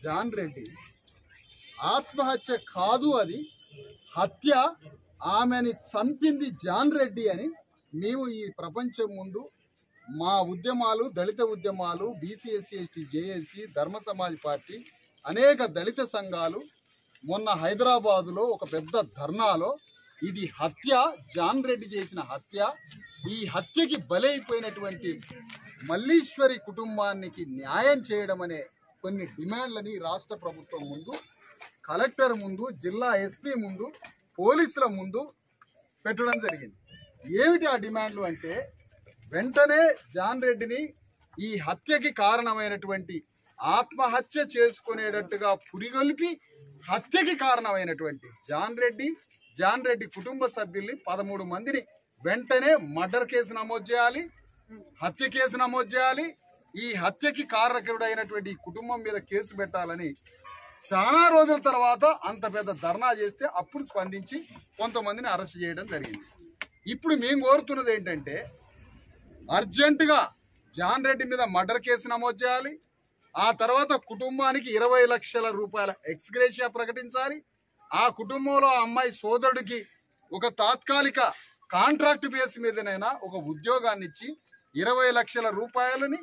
John Reddy ఆత్మహత్య కాదు, అది హత్య. ఆమెని చంపింది జాన్ రెడ్డి అని మేము ఈ ప్రపంచం ముందు మా ఉద్యమాలు, దళిత ఉద్యమాలు, బీసీ ఎస్సీ ఎస్టీ జేఏసీ, ధర్మ సమాజ్ పార్టీ, అనేక దళిత సంఘాలు మొన్న హైదరాబాదులో ఒక పెద్ద ధర్నాలో ఇది హత్య, జాన్ రెడ్డి చేసిన హత్య, ఈ హత్యకి బలైపోయినటువంటి మల్లీశ్వరి కుటుంబానికి న్యాయం చేయడం అనే కొన్ని డిమాండ్లని రాష్ట్ర ప్రభుత్వం ముందు, కలెక్టర్ ముందు, జిల్లా ఎస్పీ ముందు, పోలీసుల ముందు పెట్టడం జరిగింది. ఏమిటి ఆ డిమాండ్లు అంటే, వెంటనే జాన్ రెడ్డిని ఈ హత్యకి కారణమైనటువంటి ఆత్మహత్య చేసుకునేటట్టుగా పురిగొల్పి హత్యకి కారణమైనటువంటి జాన్ రెడ్డి కుటుంబ సభ్యుల్ని 13 మందిని వెంటనే మర్డర్ కేసు నమోదు చేయాలి, హత్య కేసు నమోదు చేయాలి. ఈ హత్యకి కారకుడైనటువంటి కుటుంబం మీద కేసు పెట్టాలని చాలా రోజుల తర్వాత అంత పెద్ద ధర్నా చేస్తే అప్పుడు స్పందించి కొంతమందిని అరెస్ట్ చేయడం జరిగింది. ఇప్పుడు మేము కోరుతున్నది ఏంటంటే, అర్జెంటుగా జాన్ రెడ్డి మీద మర్డర్ కేసు నమోదు చేయాలి. ఆ తర్వాత కుటుంబానికి 20 లక్షల రూపాయల ఎక్స్గ్రేషియా ప్రకటించాలి. ఆ కుటుంబంలో ఆ అమ్మాయి సోదరుడికి ఒక తాత్కాలిక కాంట్రాక్ట్ బేస్ మీదనైనా ఒక ఉద్యోగాన్ని ఇచ్చి 20 లక్షల రూపాయలని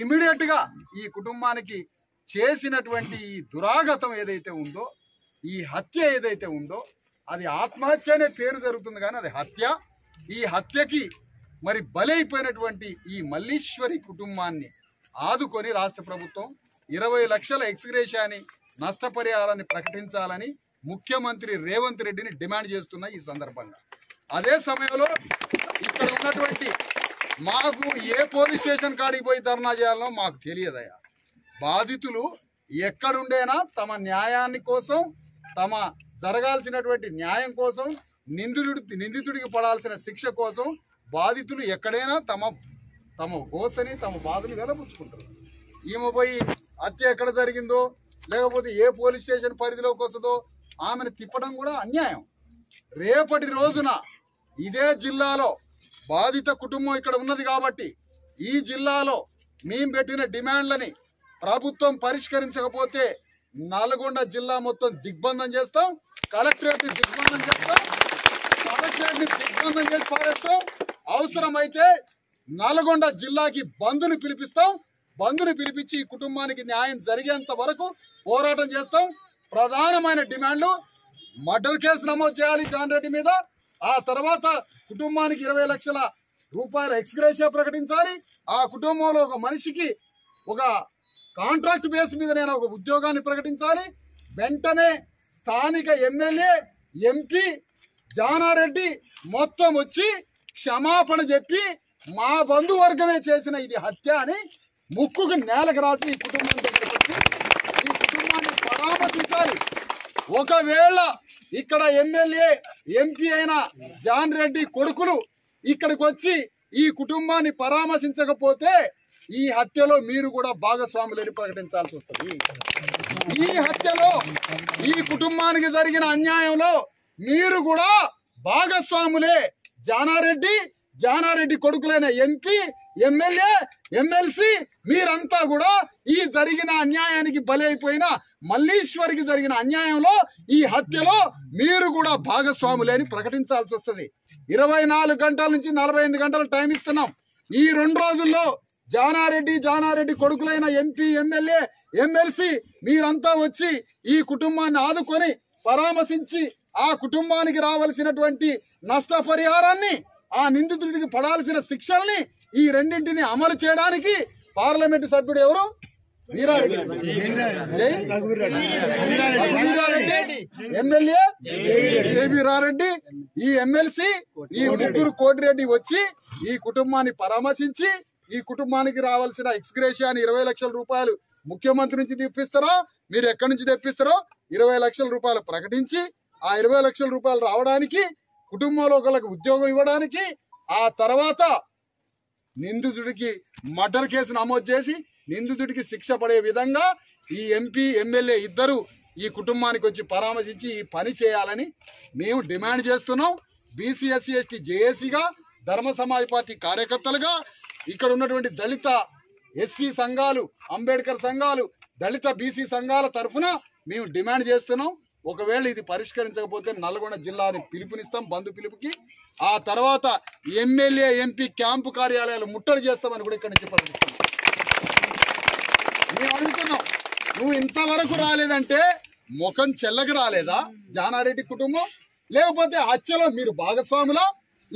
ఇమీడియట్ గా ఈ కుటుంబానికి చేసినటువంటి ఈ దురాగతం ఏదైతే ఉందో, ఈ హత్య ఏదైతే ఉందో, అది ఆత్మహత్య అనే పేరు జరుగుతుంది కానీ అది హత్య. ఈ హత్యకి మరి బలైపోయినటువంటి ఈ మల్లీశ్వరి కుటుంబాన్ని ఆదుకొని రాష్ట్ర ప్రభుత్వం 20 లక్షల ఎక్స్గ్రేషియాని, నష్టపరిహారాన్ని ప్రకటించాలని ముఖ్యమంత్రి రేవంత్ రెడ్డిని డిమాండ్ చేస్తున్న ఈ సందర్భంగా. అదే సమయంలో ఇక్కడ ఉన్నటువంటి మాకు ఏ పోలీస్ స్టేషన్ కాడికి పోయి ధర్నా చేయాలనో మాకు తెలియదయ్యా. బాధితులు ఎక్కడుండేనా తమ న్యాయాన్ని కోసం, తమ జరగాల్సినటువంటి న్యాయం కోసం, నిందితుడికి పడాల్సిన శిక్ష కోసం బాధితులు ఎక్కడైనా తమ గోసని, తమ బాధను వెలపుచ్చుకుంటారు. ఈమె పోయి హత్య ఎక్కడ జరిగిందో, లేకపోతే ఏ పోలీస్ స్టేషన్ పరిధిలోకి వస్తుందో ఆమెను తిప్పడం కూడా అన్యాయం. రేపటి రోజున ఇదే జిల్లాలో బాధిత కుటుంబం ఇక్కడ ఉన్నది కాబట్టి ఈ జిల్లాలో మేము పెట్టిన డిమాండ్లని ప్రభుత్వం పరిష్కరించకపోతే నల్గొండ జిల్లా మొత్తం దిగ్బంధం చేస్తాం, కలెక్టరేట్ దిగ్బంధం చేస్తాం, కలెక్టరేట్ దిగ్బంధం చేసి పారేస్తాం. అవసరమైతే నల్గొండ జిల్లాకి బంద్ని పిలిపిస్తాం. బంద్ని పిలిపించి ఈ కుటుంబానికి న్యాయం జరిగేంత వరకు పోరాటం చేస్తాం. ప్రధానమైన డిమాండ్లు మర్డర్ కేసు నమోదు చేయాలి జాన్ రెడ్డి మీద. ఆ తర్వాత కుటుంబానికి 20 లక్షల రూపాయల ఎక్స్గ్రేషియా ప్రకటించాలి. ఆ కుటుంబంలో ఒక మనిషికి ఒక కాంట్రాక్ట్ బేస్ మీద నేను ఒక ఉద్యోగాన్ని ప్రకటించాలి. వెంటనే స్థానిక ఎమ్మెల్యే, ఎంపీ జానారెడ్డి మొత్తం వచ్చి క్షమాపణ చెప్పి మా బంధువర్గమే చేసిన ఇది హత్య అని ముక్కుకు నేలకు రాసి ఈ కుటుంబం దగ్గరకు వచ్చి ఈ కుటుంబాన్ని పరామర్శించాలి. ఒకవేళ ఇక్కడ ఎమ్మెల్యే, ఎంపీ అయిన జాన్ రెడ్డి కొడుకులు ఇక్కడికి వచ్చి ఈ కుటుంబాన్ని పరామర్శించకపోతే ఈ హత్యలో మీరు కూడా భాగస్వాములని ప్రకటించాల్సి వస్తుంది. ఈ హత్యలో, ఈ కుటుంబానికి జరిగిన అన్యాయంలో మీరు కూడా భాగస్వాములే. జానారెడ్డి కొడుకులైన ఎంపీ, ఎమ్మెల్యే, ఎమ్మెల్సీ మీరంతా కూడా ఈ జరిగిన అన్యాయానికి బలైపోయిన మల్లీశ్వరికి జరిగిన అన్యాయంలో, ఈ హత్యలో మీరు కూడా భాగస్వాములే అని ప్రకటించాల్సి వస్తుంది. 24 గంటల నుంచి 48 గంటలు టైం ఇస్తున్నాం. ఈ 2 రోజుల్లో జానారెడ్డి కొడుకులైన ఎంపీ, ఎమ్మెల్యే, ఎమ్మెల్సీ మీరంతా వచ్చి ఈ కుటుంబాన్ని ఆదుకొని పరామర్శించి ఆ కుటుంబానికి రావాల్సినటువంటి నష్టపరిహారాన్ని, ఆ నిందితుడికి పడాల్సిన శిక్షల్ని, ఈ రెండింటిని అమలు చేయడానికి పార్లమెంటు సభ్యుడు ఎవరు? వీరారెడ్డి, ఎమ్మెల్యే వీరారెడ్డి, ఈ ఎమ్మెల్సీ, ఈ ముగ్గురు కోటిరెడ్డి వచ్చి ఈ కుటుంబాన్ని పరామర్శించి ఈ కుటుంబానికి రావాల్సిన ఎక్స్గ్రేషియాని 20 లక్షల రూపాయలు ముఖ్యమంత్రి నుంచి తెప్పిస్తారో, మీరు ఎక్కడి నుంచి తెప్పిస్తారో 20 లక్షల రూపాయలు ప్రకటించి ఆ 20 లక్షల రూపాయలు రావడానికి, కుటుంబంలో ఒకరికి ఉద్యోగం ఇవ్వడానికి, ఆ తర్వాత నిందితుడికి మర్డర్ కేసు నమోదు చేసి నిందితుడికి శిక్ష పడే విధంగా ఈ ఎంపీ, ఎమ్మెల్యే ఇద్దరు ఈ కుటుంబానికి వచ్చి పరామర్శించి ఈ పని చేయాలని మేము డిమాండ్ చేస్తున్నాం. బీసీ ఎస్సీ ఎస్టీ జేఏసీగా, ధర్మ సమాజ్ పార్టీ కార్యకర్తలుగా, ఇక్కడ ఉన్నటువంటి దళిత ఎస్సీ సంఘాలు, అంబేద్కర్ సంఘాలు, దళిత బీసీ సంఘాల తరఫున మేము డిమాండ్ చేస్తున్నాం. ఒకవేళ ఇది పరిష్కరించకపోతే నల్గొండ జిల్లాని పిలుపునిస్తాం, బంధు పిలుపుకి. ఆ తర్వాత ఎమ్మెల్యే ఎంపీ క్యాంపు కార్యాలయాలు ముట్టడి చేస్తామని కూడా ఇక్కడ నుంచి ప్రకటిస్తున్నాం. మేము అడుగుతున్నాం, నువ్వు ఇంతవరకు రాలేదంటే ముఖం చెల్లకి రాలేదా జానారెడ్డి కుటుంబం? లేకపోతే హత్యలో మీరు భాగస్వాములా?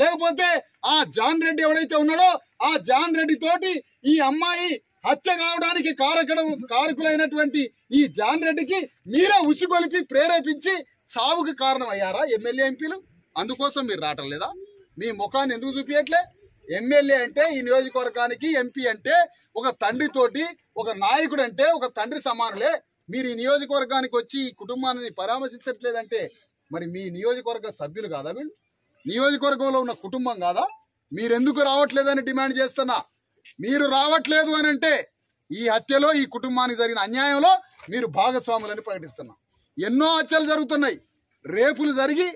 లేకపోతే ఆ జాన్ రెడ్డి ఎవడైతే ఉన్నాడో ఆ జాన్ రెడ్డి తోటి ఈ అమ్మాయి హత్య కావడానికి కారకులైనటువంటి ఈ జాన్ రెడ్డికి మీరే ఉసిగొలిపి ప్రేరేపించి చావుకు కారణం అయ్యారా ఎమ్మెల్యే ఎంపీలు? అందుకోసం మీరు రావటం లేదా? మీ ముఖాన్ని ఎందుకు చూపించట్లే? ఎమ్మెల్యే అంటే ఈ నియోజకవర్గానికి, ఎంపీ అంటే ఒక తండ్రితోటి, ఒక నాయకుడు అంటే ఒక తండ్రి సమానులే. మీరు ఈ నియోజకవర్గానికి వచ్చి ఈ కుటుంబాన్ని పరామర్శించట్లేదంటే మరి మీ నియోజకవర్గ సభ్యులు కాదా వీళ్ళు? నియోజకవర్గంలో ఉన్న కుటుంబం కాదా? మీరెందుకు రావట్లేదని డిమాండ్ చేస్తున్నా. మీరు రావట్లేదు అని అంటే ఈ హత్యలో, ఈ కుటుంబానికి జరిగిన అన్యాయంలో మీరు భాగస్వాములని ప్రకటిస్తున్నా. ఎన్నో హత్యలు జరుగుతున్నాయి. రేపులు జరిగి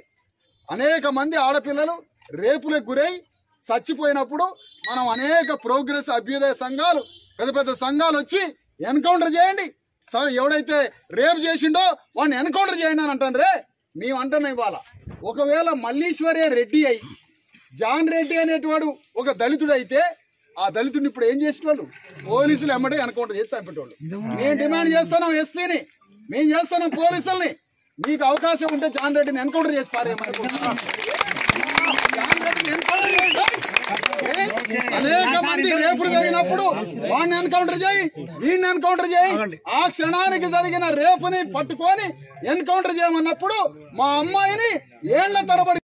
అనేక మంది ఆడపిల్లలు రేపులకు గురై చచ్చిపోయినప్పుడు మనం అనేక ప్రోగ్రెస్ అభ్యుదయ సంఘాలు, పెద్ద పెద్ద సంఘాలు వచ్చి ఎన్కౌంటర్ చేయండి, ఎవడైతే రేపు చేసిండో వాడిని ఎన్కౌంటర్ చేయండి అని అంటారే. మేము అంటున్నాం ఇవాళ, ఒకవేళ మల్లీశ్వరే రెడ్డి అయి జాన్ రెడ్డి అనేటవాడు ఒక దళితుడు అయితే ఆ దళితుడిని ఇప్పుడు ఏం చేసేవాళ్ళు? పోలీసులు ఎమ్మడే ఎన్కౌంటర్ చేసి చంపేటోళ్ళు. మేము డిమాండ్ చేస్తున్నాం ఎస్పీని, మేము చేస్తున్నాం పోలీసుల్ని. మీకు అవకాశం ఉంటే జాన్ రెడ్డిని ఎన్కౌంటర్ చేసి పారేయమనుకుంటున్నాం. జాన్ రెడ్డిని ఎన్కౌంటర్ చేసి అనేక మంది రేపులు జరిగినప్పుడు వాడిని ఎన్కౌంటర్ చేయి, వీడిని ఎన్కౌంటర్ చేయి. ఆ క్షణానికి జరిగిన రేపుని పట్టుకొని ఎన్కౌంటర్ చేయమన్నప్పుడు మా అమ్మాయిని ఏళ్ల తరబడి